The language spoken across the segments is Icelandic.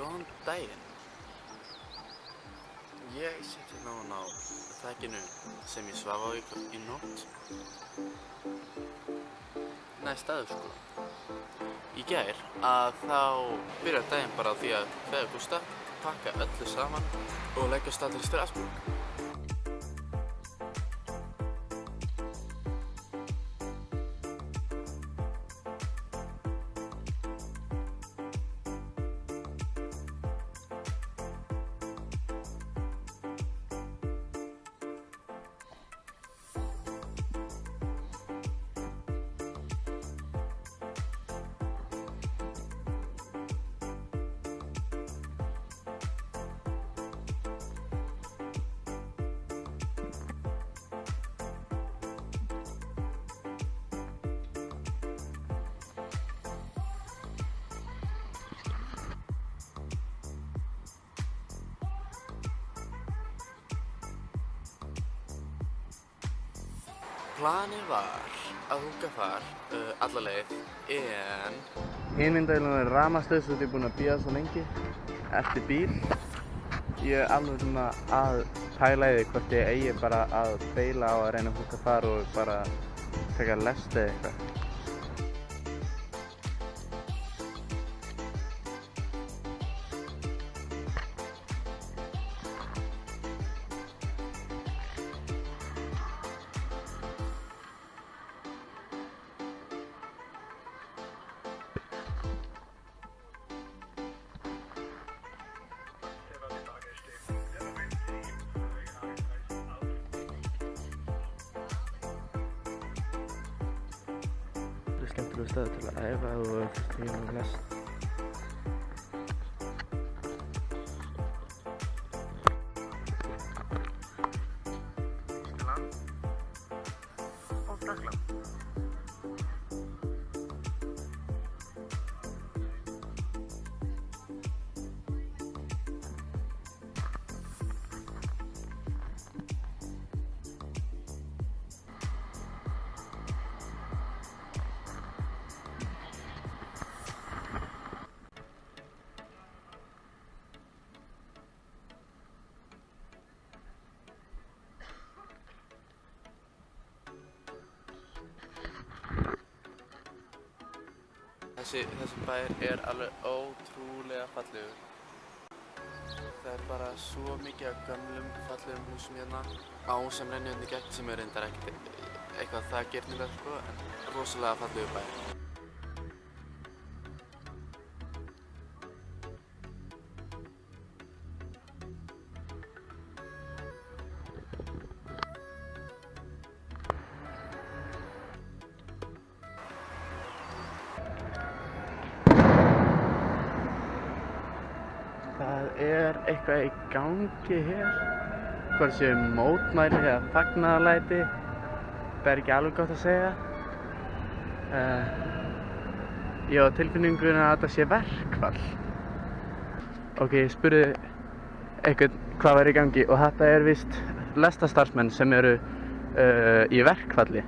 Góðan daginn. Ég sit hérna á þakinu sem ég svaf á í nótt. Nei, Staðarskóla. Í gær þá byrjar daginn bara á því að kveðja Gústa, pakka öllu saman og leggja af stað til Strasborg. Planið var að húka þar alla leið, en Hin myndavélin er rafmagnslaus og ég er búinn að bíða svo lengi eftir bíl. Ég er alveg svona að pæla í því hvort ég eigi bara að beila á að reyna að húka þar og bara taka lest eða eitthvað. Skemmtilegur staður til að æfa og fylgja með lest. Þýskaland og Frakkland. Þessi bær er alveg ótrúlega fallegur. Það er bara svo mikið af gömlum fallegum húsum hérna. Á sem rennur hérna í gegn sem er reyndar ekkert eitthvað það girnilegt sko, en rosalega fallegur bær. Það er eitthvað í gangi hér. Hvort séu mótmæli eða fagnaðarlæti. Það er ekki alveg gott að segja. Ég á tilfinninguna að þetta sé verkfall. Ok, ég spurði einhvern hvað var í gangi og þetta er víst lestarstarfsmenn sem eru í verkfalli.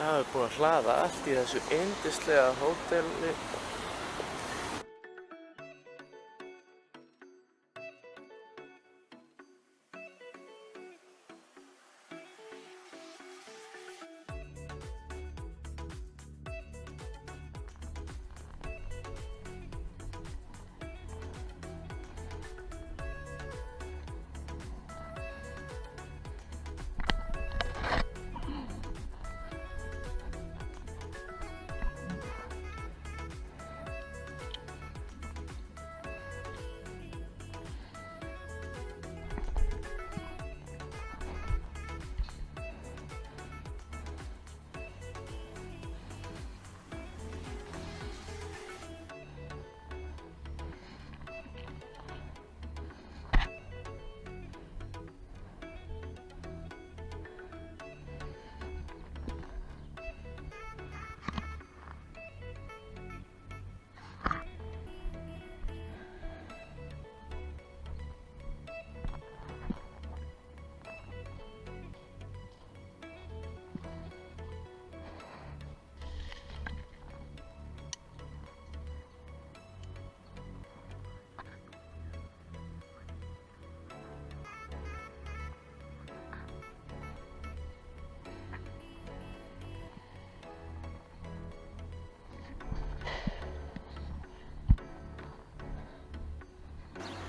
Það er búið að hlaða allt í þessu yndislega hóteli.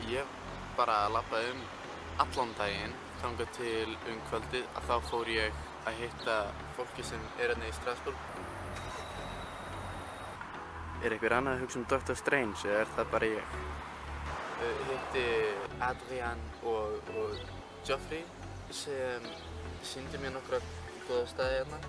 Ég bara labbaði allan daginn þangað til kvöldið að þá fór ég að hitta fólki sem er hérna í Strasbourg. Er einhver annað að hugsa Dr. Strange eða er það bara ég? Hitti Adrian og Geoffrey sem sýndi mér nokkra góða staði hérna.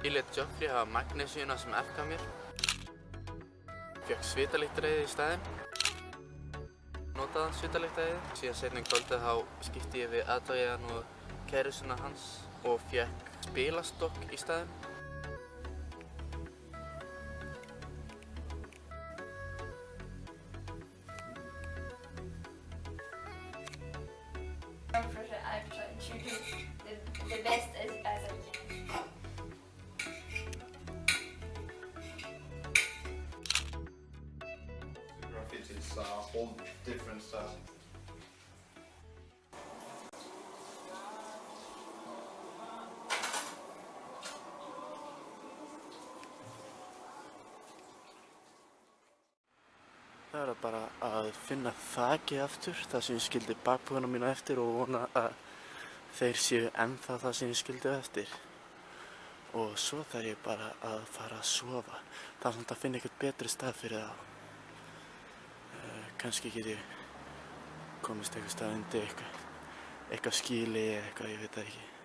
Ég lét Geoffrey hafa magnesíuna sem efka mér. Fékk svitalyktareyði í staðinn. Notaði svitalyktareyði. Síðan seinna kvöldið þá skipti ég við Adrian og kærustuna hans og fékk spilastokk í staðinn. I've tried to do the best as I can. Graffitis are all different styles. Það er bara að finna þakið aftur, það sem ég skildi bakpokana mína eftir og vona að þeir séu ennþá það sem ég skildi eftir. Og svo þarf ég bara að fara að sofa. Það er samt að finna eitthvað betri stað fyrir þá. Kannski get ég komist eitthvað stað undir eitthvað skýli eða eitthvað, ég veit það ekki.